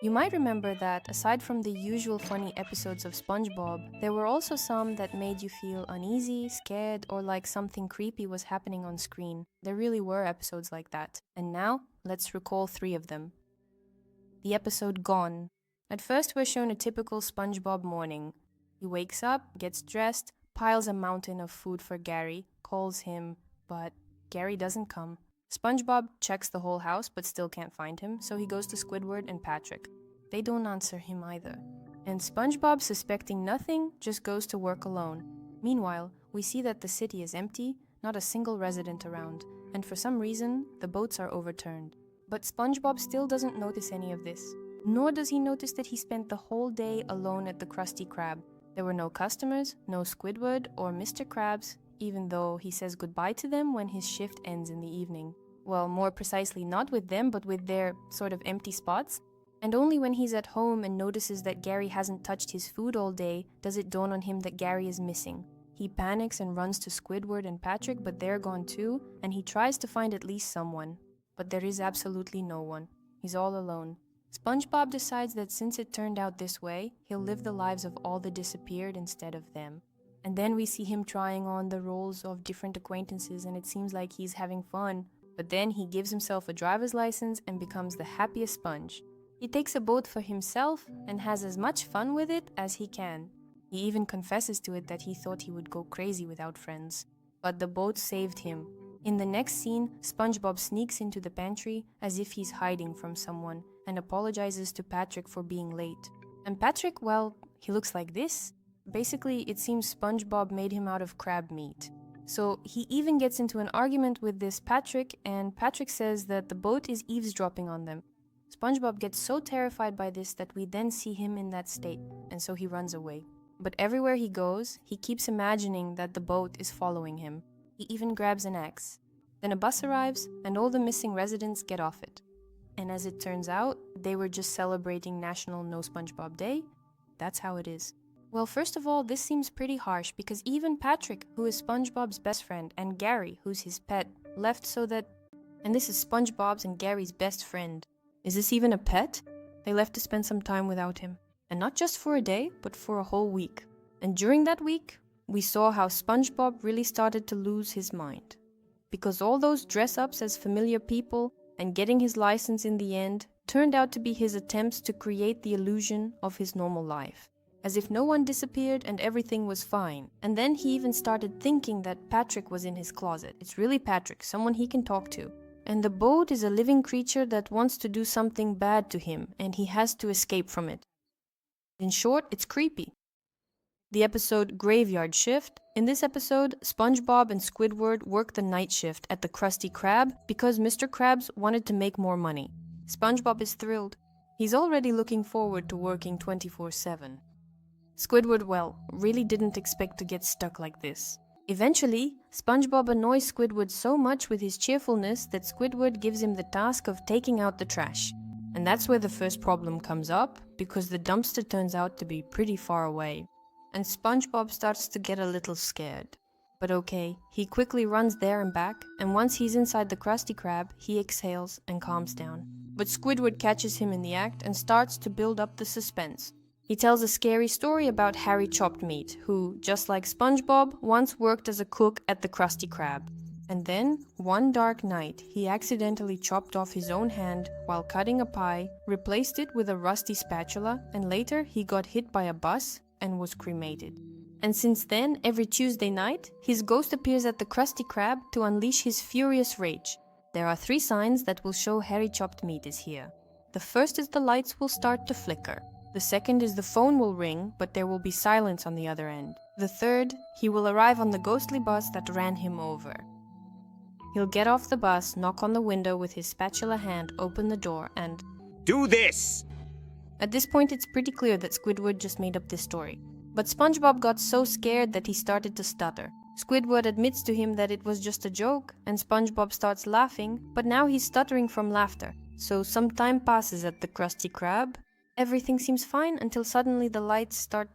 You might remember that, aside from the usual funny episodes of SpongeBob, there were also some that made you feel uneasy, scared, or like something creepy was happening on screen. There really were episodes like that. And now, let's recall 3 of them. The episode Gone. At first, we're shown a typical SpongeBob morning. He wakes up, gets dressed, piles a mountain of food for Gary, calls him, but Gary doesn't come. SpongeBob checks the whole house but still can't find him, so he goes to Squidward and Patrick. They don't answer him either. And SpongeBob, suspecting nothing, just goes to work alone. Meanwhile, we see that the city is empty, not a single resident around, and for some reason, the boats are overturned. But SpongeBob still doesn't notice any of this. Nor does he notice that he spent the whole day alone at the Krusty Krab. There were no customers, no Squidward or Mr. Krabs, even though he says goodbye to them when his shift ends in the evening. Well, more precisely not with them, but with their sort of empty spots. And only when he's at home and notices that Gary hasn't touched his food all day does it dawn on him that Gary is missing. He panics and runs to Squidward and Patrick, but they're gone too, and he tries to find at least someone. But there is absolutely no one. He's all alone. SpongeBob decides that since it turned out this way, he'll live the lives of all the disappeared instead of them. And then we see him trying on the roles of different acquaintances, and it seems like he's having fun. But then he gives himself a driver's license and becomes the happiest sponge. He takes a boat for himself and has as much fun with it as he can. He even confesses to it that he thought he would go crazy without friends. But the boat saved him. In the next scene, SpongeBob sneaks into the pantry as if he's hiding from someone and apologizes to Patrick for being late. And Patrick, well, he looks like this. Basically, it seems SpongeBob made him out of crab meat. So he even gets into an argument with this Patrick, and Patrick says that the boat is eavesdropping on them. SpongeBob gets so terrified by this that we then see him in that state, and so he runs away. But everywhere he goes, he keeps imagining that the boat is following him. He even grabs an axe. Then a bus arrives, and all the missing residents get off it. And as it turns out, they were just celebrating National No SpongeBob Day. That's how it is. Well, first of all, this seems pretty harsh because even Patrick, who is SpongeBob's best friend, and Gary, who's his pet, left so that... And this is SpongeBob's and Gary's best friend. Is this even a pet? They left to spend some time without him. And not just for a day, but for a whole week. And during that week, we saw how SpongeBob really started to lose his mind. Because all those dress-ups as familiar people and getting his license in the end turned out to be his attempts to create the illusion of his normal life. As if no one disappeared and everything was fine. And then he even started thinking that Patrick was in his closet. It's really Patrick, someone he can talk to. And the boat is a living creature that wants to do something bad to him, and he has to escape from it. In short, it's creepy. The episode Graveyard Shift. In this episode, SpongeBob and Squidward work the night shift at the Krusty Krab because Mr. Krabs wanted to make more money. SpongeBob is thrilled. He's already looking forward to working 24/7. Squidward, well, really didn't expect to get stuck like this. Eventually, SpongeBob annoys Squidward so much with his cheerfulness that Squidward gives him the task of taking out the trash. And that's where the first problem comes up, because the dumpster turns out to be pretty far away. And SpongeBob starts to get a little scared. But okay, he quickly runs there and back, and once he's inside the Krusty Krab, he exhales and calms down. But Squidward catches him in the act and starts to build up the suspense. He tells a scary story about Harry Chopped Meat, who, just like SpongeBob, once worked as a cook at the Krusty Krab. And then, one dark night, he accidentally chopped off his own hand while cutting a pie, replaced it with a rusty spatula, and later he got hit by a bus and was cremated. And since then, every Tuesday night, his ghost appears at the Krusty Krab to unleash his furious rage. There are 3 signs that will show Harry Chopped Meat is here. The first is the lights will start to flicker. The second is the phone will ring, but there will be silence on the other end. The third, he will arrive on the ghostly bus that ran him over. He'll get off the bus, knock on the window with his spatula hand, open the door, and... Do this! At this point, it's pretty clear that Squidward just made up this story. But SpongeBob got so scared that he started to stutter. Squidward admits to him that it was just a joke, and SpongeBob starts laughing, but now he's stuttering from laughter. So some time passes at the Krusty Krab. Everything seems fine until suddenly the lights start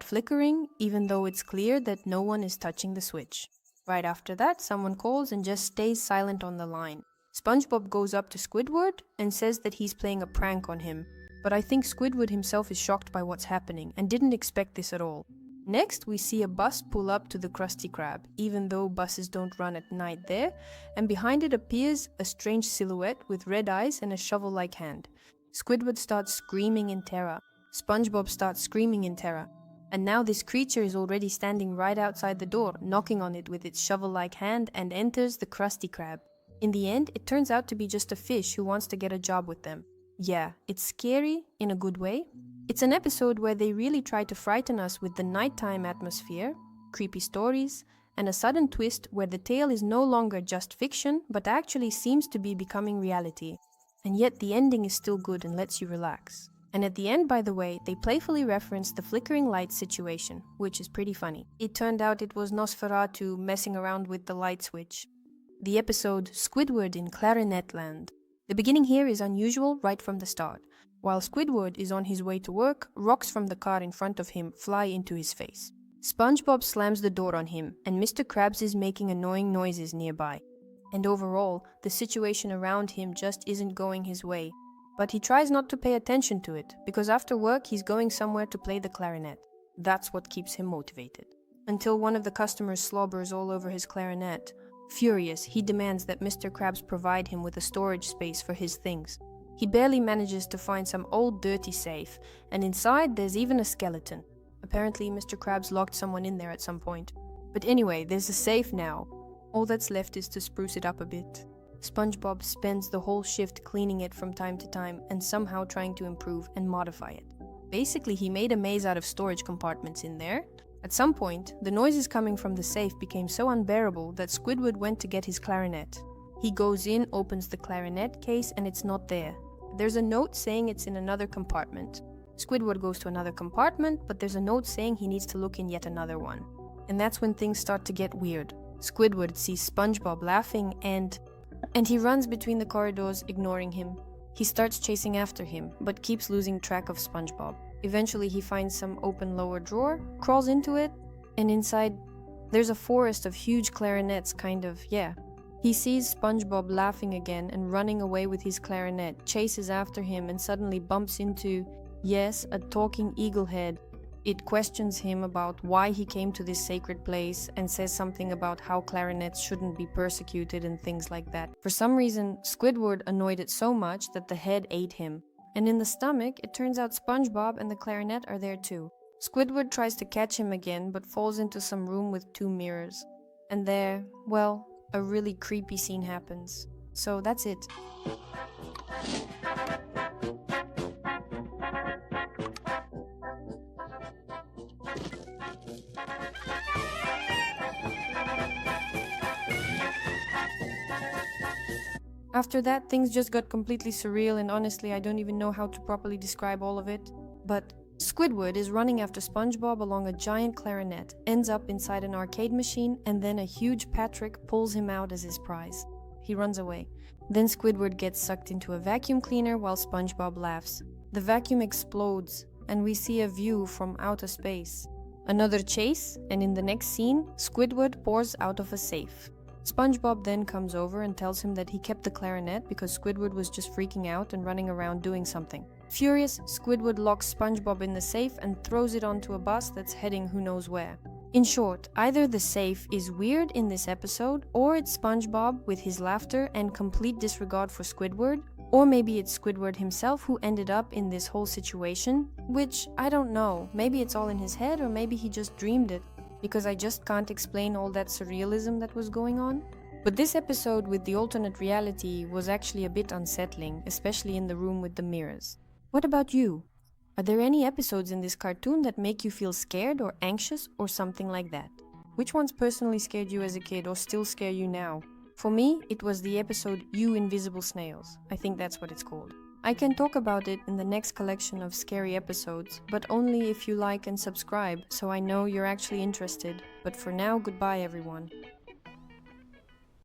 flickering, even though it's clear that no one is touching the switch. Right after that, someone calls and just stays silent on the line. SpongeBob goes up to Squidward and says that he's playing a prank on him, but I think Squidward himself is shocked by what's happening and didn't expect this at all. Next, we see a bus pull up to the Krusty Krab, even though buses don't run at night there, and behind it appears a strange silhouette with red eyes and a shovel-like hand. Squidward starts screaming in terror. SpongeBob starts screaming in terror. And now this creature is already standing right outside the door, knocking on it with its shovel-like hand, and enters the Krusty Krab. In the end, it turns out to be just a fish who wants to get a job with them. Yeah, it's scary in a good way. It's an episode where they really try to frighten us with the nighttime atmosphere, creepy stories, and a sudden twist where the tale is no longer just fiction, but actually seems to be becoming reality. And yet the ending is still good and lets you relax. And at the end, by the way, they playfully reference the flickering light situation, which is pretty funny. It turned out it was Nosferatu messing around with the light switch. The episode Squidward in Clarinetland. The beginning here is unusual right from the start. While Squidward is on his way to work, rocks from the car in front of him fly into his face. SpongeBob slams the door on him, and Mr. Krabs is making annoying noises nearby. And overall, the situation around him just isn't going his way. But he tries not to pay attention to it, because after work he's going somewhere to play the clarinet. That's what keeps him motivated. Until one of the customers slobbers all over his clarinet. Furious, he demands that Mr. Krabs provide him with a storage space for his things. He barely manages to find some old dirty safe, and inside there's even a skeleton. Apparently Mr. Krabs locked someone in there at some point. But anyway, there's a safe now. All that's left is to spruce it up a bit. SpongeBob spends the whole shift cleaning it from time to time and somehow trying to improve and modify it. Basically, he made a maze out of storage compartments in there. At some point, the noises coming from the safe became so unbearable that Squidward went to get his clarinet. He goes in, opens the clarinet case, and it's not there. There's a note saying it's in another compartment. Squidward goes to another compartment, but there's a note saying he needs to look in yet another one. And that's when things start to get weird. Squidward sees SpongeBob laughing and he runs between the corridors, ignoring him. He starts chasing after him, but keeps losing track of SpongeBob. Eventually he finds some open lower drawer, crawls into it, and inside there's a forest of huge clarinets, He sees SpongeBob laughing again and running away with his clarinet, chases after him and suddenly bumps into, yes, a talking eagle head. It questions him about why he came to this sacred place and says something about how clarinets shouldn't be persecuted and things like that. For some reason, Squidward annoyed it so much that the head ate him. And in the stomach, it turns out SpongeBob and the clarinet are there too. Squidward tries to catch him again, but falls into some room with 2 mirrors. And there, well, a really creepy scene happens. So that's it. After that, things just got completely surreal, and honestly, I don't even know how to properly describe all of it. But Squidward is running after SpongeBob along a giant clarinet, ends up inside an arcade machine, and then a huge Patrick pulls him out as his prize. He runs away. Then Squidward gets sucked into a vacuum cleaner while SpongeBob laughs. The vacuum explodes, and we see a view from outer space. Another chase, and in the next scene, Squidward pours out of a safe. SpongeBob then comes over and tells him that he kept the clarinet because Squidward was just freaking out and running around doing something. Furious, Squidward locks SpongeBob in the safe and throws it onto a bus that's heading who knows where. In short, either the safe is weird in this episode, or it's SpongeBob with his laughter and complete disregard for Squidward, or maybe it's Squidward himself who ended up in this whole situation, which I don't know. Maybe it's all in his head, or maybe he just dreamed it, because I just can't explain all that surrealism that was going on. But this episode with the alternate reality was actually a bit unsettling, especially in the room with the mirrors. What about you? Are there any episodes in this cartoon that make you feel scared or anxious or something like that? Which ones personally scared you as a kid or still scare you now? For me, it was the episode You Invisible Snails. I think that's what it's called. I can talk about it in the next collection of scary episodes, but only if you like and subscribe, so I know you're actually interested. But for now, goodbye everyone.